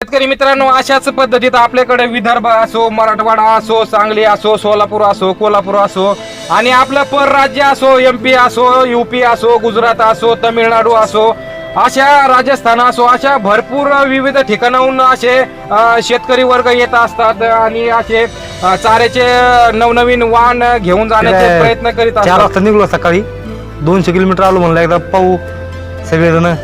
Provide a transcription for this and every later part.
शेतकरी मित्रांनो, अशाच पद्धतीत आपल्याकडे विदर्भ असो, मराठवाडा असो, सांगली असो, सोलापूर असो, कोल्हापूर असो आणि आपलं परराज्य असो, MP असो, UP असो, गुजरात असो, तमिळनाडू असो, अशा राजस्थान असो, अशा भरपूर विविध ठिकाणाहून असे शेतकरी वर्ग येत असतात आणि असे चाऱ्याचे नवनवीन वाहन घेऊन जाण्याचे प्रयत्न करीत 4 असतात. वाजता निघलो सकाळी 200 किलोमीटर आलो म्हणलं एकदा पाहू सगळेजण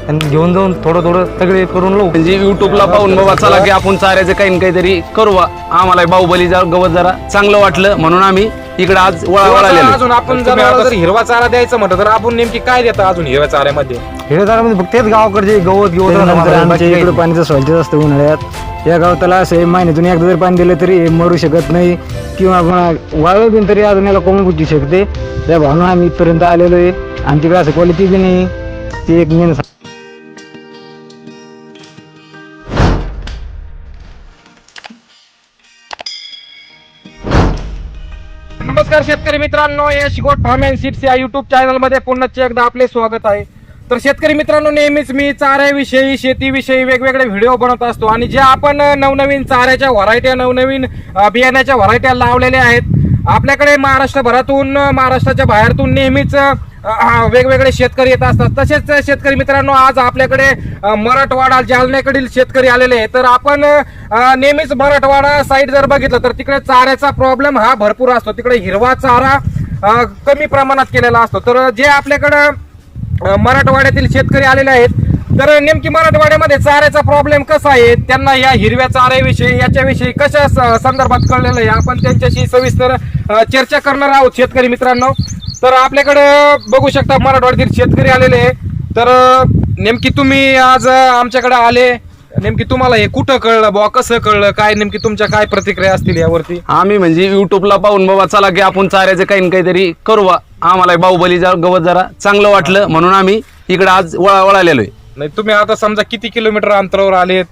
आणि घेऊन जाऊन थोडं थोडं सगळे करून लो. म्हणजे युट्यूबला पाहून बाबा चला की आपण चाऱ्याचं काही ना काहीतरी करू बा. आम्हाला बाहुबली गवत जरा चांगलं वाटलं म्हणून आम्ही इकडे आज वळालेलो. अजून आपण जर हिरवा चारा द्यायचं म्हटलं तर आपण नेमकी काय देता अजून हिरव्या चाऱ्यामध्ये? हिरदारामध्ये फक्त तेच गावाकडचे गवत आमच्या इकडे पाण्याचं सोयचं असतं उन्हाळ्यात. या गवताला असं महिन्यातून एकदा जर पाणी दिलं तरी हे मरू शकत नाही किंवा वाळू बिन तरी अजून याला कोंब फुटू शकते. त्या भावना आम्ही इथपर्यंत आलेलो आहे. आमच्याकडे असं क्वालिटी बी नाही. ते एक मेन. नमस्कार शेतकरी मित्रांनो, यश गोट फार्म अँड सीड्स या युट्यूब चॅनल मध्ये पुन्हा एकदा आपले स्वागत आहे. तर शेतकरी मित्रांनो, नेहमीच मी चाऱ्याविषयी, शेतीविषयी वेगवेगळे व्हिडिओ बनवत असतो आणि जे आपण नवनवीन चाऱ्याच्या व्हरायट्या, नवनवीन बियाण्याच्या व्हरायट्या लावलेल्या आहेत. आपल्याकडे महाराष्ट्रभरातून, महाराष्ट्राच्या बाहेरतून नेहमीच वेगवेगळे शेतकरी येत असतात. तसेच शेतकरी मित्रांनो, आज आपल्याकडे मराठवाडा, जालन्याकडील शेतकरी आलेले आहेत. तर आपण नेहमीच मराठवाडा साईड जर बघितलं तर तिकडे चाऱ्याचा प्रॉब्लेम हा भरपूर असतो. तिकडे हिरवा चारा कमी प्रमाणात केलेला असतो. तर जे आपल्याकडे मराठवाड्यातील शेतकरी आलेले आहेत, तर नेमकी मराठवाड्यामध्ये चाऱ्याचा प्रॉब्लेम कसा आहे, त्यांना या हिरव्या चाऱ्याविषयी, याच्याविषयी कशा संदर्भात कळलेलं आहे, आपण त्यांच्याशी सविस्तर चर्चा करणार आहोत शेतकरी मित्रांनो. तर आपल्याकडे बघू शकता मराठवाड्यातील शेतकरी आलेले आहे. तर नेमकी तुम्ही आज आमच्याकडे आले, नेमकी तुम्हाला हे कुठं कळलं बुवा, कसं कळलं, काय नेमकी तुमच्या काय प्रतिक्रिया असतील यावरती? आम्ही म्हणजे युट्यूबला पाहून बाबा चला की आपण चाऱ्याचं काही ना काहीतरी करू बा. आम्हाला बाहुबली गवत जरा चांगलं वाटलं म्हणून आम्ही इकडे आज वळालेलो आहे. नाही, तुम्ही आता समजा किती किलोमीटर अंतरावर आलेत?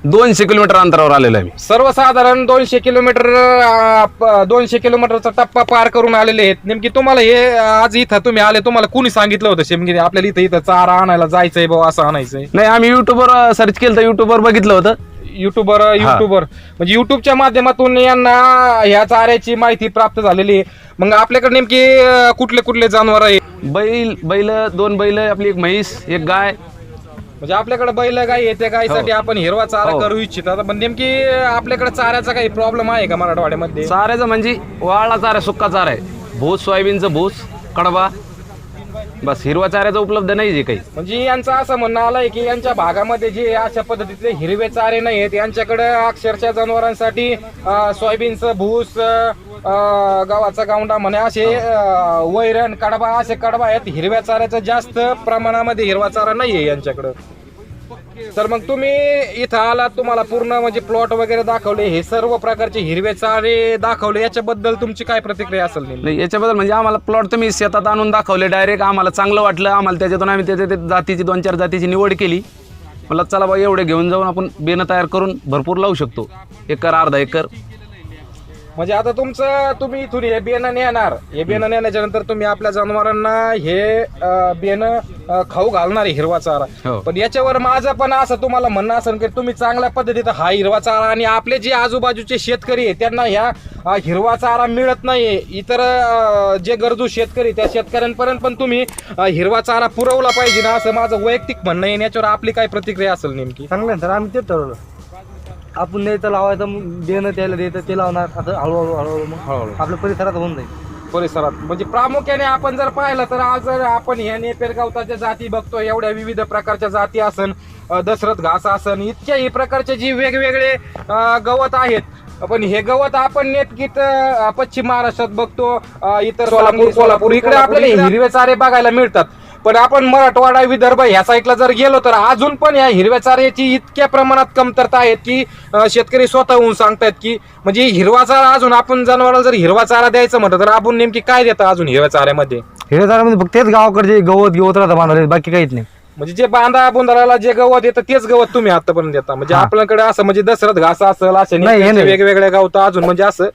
200 किलोमीटर अंतरावर आलेलो आहे. सर्वसाधारण 200 किलोमीटरचा टप्पा पार करून आलेले आहेत. नेमकी तुम्हाला हे आज इथं तुम्ही आले, तुम्हाला कुणी सांगितलं होतं शेमगिरी आपल्याला इथं चारा आणायला जायचंय बाबा, असं आणायचंय? नाही, आम्ही युट्यूबवर सर्च केलं तर युट्यूबवर बघितलं होतं. युट्यूबर म्हणजे युट्यूबच्या माध्यमातून यांना ह्या चाऱ्याची माहिती प्राप्त झालेली आहे. मग आपल्याकडे नेमकी कुठले कुठले जनावर आहे? बैल 2 बैल, आपली एक म्हैस, एक गाय. म्हणजे आपल्याकडे बैल गाय आहे, त्या गायीसाठी आपण हिरवा चारा करू इच्छितात. पण नेमकी आपल्याकडे चाऱ्याचा काही प्रॉब्लेम आहे का मराठवाड्यामध्ये? चाऱ्याचं म्हणजे वाळला चारा, सुक्का चारा आहे. भूस, सोयाबीनचं भूस, कडबा, बस. हिरवा चाऱ्याचा उपलब्ध नाही जे काही. म्हणजे यांचं असं म्हणणं आलंय की यांच्या भागामध्ये जे अशा पद्धतीचे हिरवे चारे नाही आहेत, यांच्याकडे अक्षरशः जनावरांसाठी सोयाबीनचं भूस, गव्हाचा गावंडा म्हणे, असे वैरण, कडबा, असे कडबा आहेत. हिरव्या चाऱ्याचा जास्त प्रमाणामध्ये हिरवा चारा नाहीये यांच्याकडं. तर मग तुम्ही इथं आलात, तुम्हाला पूर्ण म्हणजे प्लॉट वगैरे दाखवले, हे सर्व प्रकारचे हिरवे चारे दाखवले, याच्याबद्दल तुमची काय प्रतिक्रिया असेल? नाही, याच्याबद्दल म्हणजे आम्हाला प्लॉट तुम्ही शेतात आणून दाखवले डायरेक्ट, आम्हाला चांगलं वाटलं. आम्हाला त्याच्यातून आम्ही त्याच्या जातीची 2-4 जातीची निवड केली. मला चला बा, एवढे घेऊन जाऊन आपण बेनं तयार करून भरपूर लावू शकतो. 1 एकर, अर्धा एकर. म्हणजे आता तुम्ही इथून हे बियाणं नेणार, हे बियाणं नेण्याच्या नंतर तुम्ही आपल्या जनावरांना हे बियाणं खाऊ घालणार आहे, हिरवा चारा. हो. पण याच्यावर माझं पण असं तुम्हाला म्हणणं असेल की तुम्ही चांगल्या पद्धतीनं हा हिरवा चारा, आणि आपले जे आजूबाजूचे शेतकरी आहे त्यांना ह्या हिरवा चारा मिळत नाहीये. इतर जे गरजू शेतकरी, त्या शेतकऱ्यांपर्यंत पण तुम्ही हिरवा चारा पुरवला पाहिजे ना, असं माझं वैयक्तिक म्हणणं आहे. याच्यावर आपली काय प्रतिक्रिया असेल नेमकी? चांगलं सर, आम्ही तेच ठरवलं. आपण नाही तर लावायचं, देणं त्याला द्यायचं, ते लावणार. असं हळूहळू मग आपल्या परिसरात होऊन जाईल. परिसरात म्हणजे प्रामुख्याने आपण जर पाहिलं तर आज जर आपण ह्या नेपेर गवताच्या जाती बघतो, एवढ्या विविध प्रकारच्या जाती असन, दशरथ घास असन, इतक्याही प्रकारचे जी वेगवेगळे गवत आहेत. पण हे गवत आपण नेटकीत पश्चिम महाराष्ट्रात बघतो, इतर कोल्हापूर इकडे आपल्याला हिरवे चारे बघायला मिळतात. पण आपण मराठवाडा, विदर्भ ह्या साईडला जर गेलो तर अजून पण या हिरव्या चाऱ्याची इतक्या प्रमाणात कमतरता आहेत की शेतकरी स्वतःहून सांगतायत की म्हणजे हिरवा चारा अजून आपण जनावरांना जर हिरवा चारा द्यायचं म्हटलं तर आपण नेमकी काय देतं अजून हिरव्या चाऱ्यामध्ये? हिरदारामध्ये फक्त तेच गावाकडचे गवत राहतं बांधले, बाकी काहीच नाही. म्हणजे जे बांधा बुंधाराला जे गवत येतं तेच गवत तुम्ही आतापर्यंत देता? म्हणजे आपल्याकडे असं म्हणजे दशरथ घास असेल, असे वेगवेगळ्या गवत अजून म्हणजे असं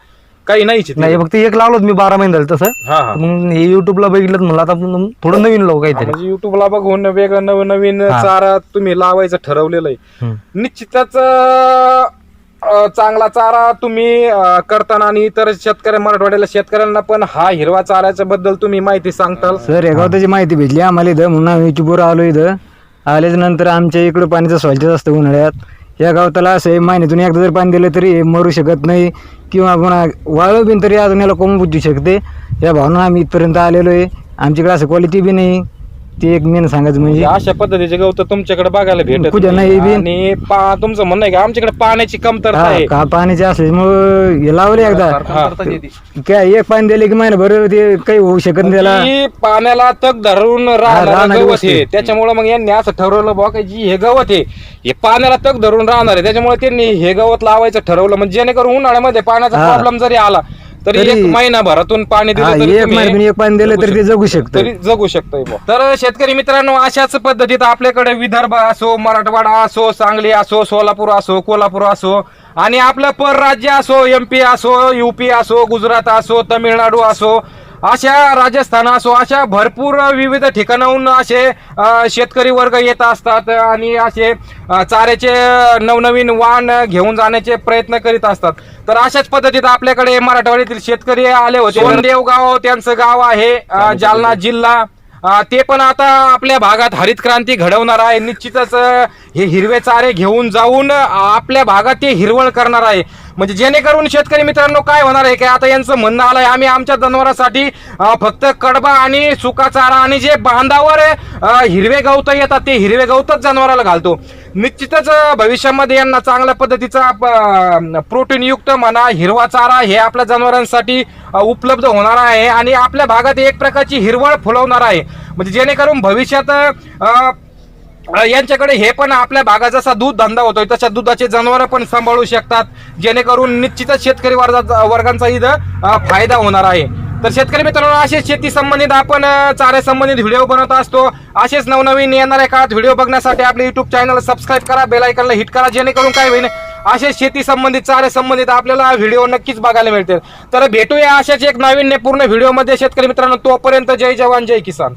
काही नाहीच आहे नाही ते. फक्त एक लावलोच मी 12 महिने झाले तसं. हा हा मग हे युट्यूबला बघितलं म्हणलं आता आपण थोडं नवीन लावू काहीतरी. म्हणजे युट्यूबला बघून वेगळं नवीन हा. चारा तुम्ही लावायचं ठरवलेलं आहे. हम्म. निश्चितच चांगला चारा तुम्ही करताना आणि इतर शेतकऱ्या मराठवाड्याला शेतकऱ्यांना पण हा हिरवा चाऱ्याच्या बद्दल तुम्ही माहिती सांगताल. सर या गावाची माहिती भेटली आम्हाला इथं म्हणून आम्ही युट्यूबवर आलो. इथं आल्याच्या नंतर आमच्या इकडं पाण्याचं शॉर्टेज असतं उन्हाळ्यात. या गावाला असं आहे महिन्यातून एकदा जर पाणी दिलं तरी हे मरू शकत नाही किंवा पुन्हा वाळू बिन तरी अजून याला कोंब पुजू शकते. या भावना आम्ही इथपर्यंत आलेलो आहे. आमच्याकडे असं क्वालिटी बी नाही, ते एक मेन सांगायचं म्हणजे. अशा पद्धतीचे गवत तुमच्याकडे बघायला भेटत कुठं नाही बी. आणि तुमचं म्हणणं आहे का आमच्याकडे पाण्याची कमतरता हा, आहे. का पाण्याचे असल्यामुळं हे लावले एकदा काय एक पाणी दिले की महिनाभर ते काही होऊ शकत नाही त्याला. की पाण्याला तग धरून राहणार राहणारी गवत गोष्ट आहे. आहे. त्याच्यामुळे मग यांनी असं ठरवलं बघा की जी हे गवत आहे हे पाण्याला तग धरून राहणार आहे. त्याच्यामुळे त्यांनी हे गवत लावायचं ठरवलं. म्हणजे जेणेकरून उन्हाळ्यामध्ये पाण्याचा हा. प्रॉब्लेम जरी आला तरी तरी- एक महिनाभरातून पाणी हा, दिलं तरी एक तुम्ही महिन्यातून एक पाणी दिलं तरी ते जगू शकतं. तरी जगू शकतंय बुवा. तर शेतकरी मित्रांनो अशाच पद्धतीत आपल्याकडे विदर्भ असो, मराठवाडा असो, सांगली असो, सोलापूर असो, कोल्हापूर असो आणि आपलं परराज्य असो, MP असो, UP असो, गुजरात असो, तामिळनाडू असो, अशा राजस्थान असो, अशा भरपूर विविध ठिकाणाहून असे शेतकरी वर्ग येत असतात आणि असे चाऱ्याचे नवनवीन वाहन घेऊन जाण्याचे प्रयत्न करीत असतात. तर अशाच पद्धतीत आपल्याकडे मराठवाड्यातील शेतकरी आले होते. सोनदेवगाव त्यांचं गाव आहे, जालना जिल्हा. ते पण आता आपल्या भागात हरित क्रांती घडवणार आहे. निश्चितच हे हिरवे चारे घेऊन जाऊन आपल्या भागात ते हिरवळ करणार आहे. म्हणजे जेणेकरून शेतकरी मित्रांनो काय होणार आहे की आता यांचं म्हणणं आलंय आम्ही आमच्या जनावरांसाठी फक्त कडबा आणि सुका चारा आणि जे बांधावर हिरवे गवत येतात ते हिरवे गवतच जनावराला घालतो. निश्चितच भविष्यामध्ये यांना चांगल्या पद्धतीचा प्रोटीन युक्त म्हणा हिरवा चारा हे आपल्या जनावरांसाठी उपलब्ध होणार आहे आणि आपल्या भागात एक प्रकारची हिरवळ फुलवणार आहे. म्हणजे जेणेकरून भविष्यात यांच्याकडे हे पण आपल्या भागात जसा दूध धंदा होतोय तशा दुधाचे जनावर पण सांभाळू शकतात. जेणेकरून निश्चितच शेतकरी वर्गांचा इथं फायदा होणार आहे. तर शेतकरी मित्रांनो असेच शेती संबंधित आपण चाऱ्या संबंधित व्हिडिओ बनवत असतो. असेच नवनवीन येणाऱ्या काळात व्हिडिओ बघण्यासाठी आपले युट्यूब चॅनल सबस्क्राईब करा, बेल आयकॉनला हिट करा. जेणेकरून काय होईल असेच शेती संबंधित चाऱ्या संबंधित आपल्याला व्हिडिओ नक्कीच बघायला मिळतील. तर भेटूया अशाच एक नाविन्यपूर्ण व्हिडिओमध्ये शेतकरी मित्रांनो. तोपर्यंत जय जवान जय किसान.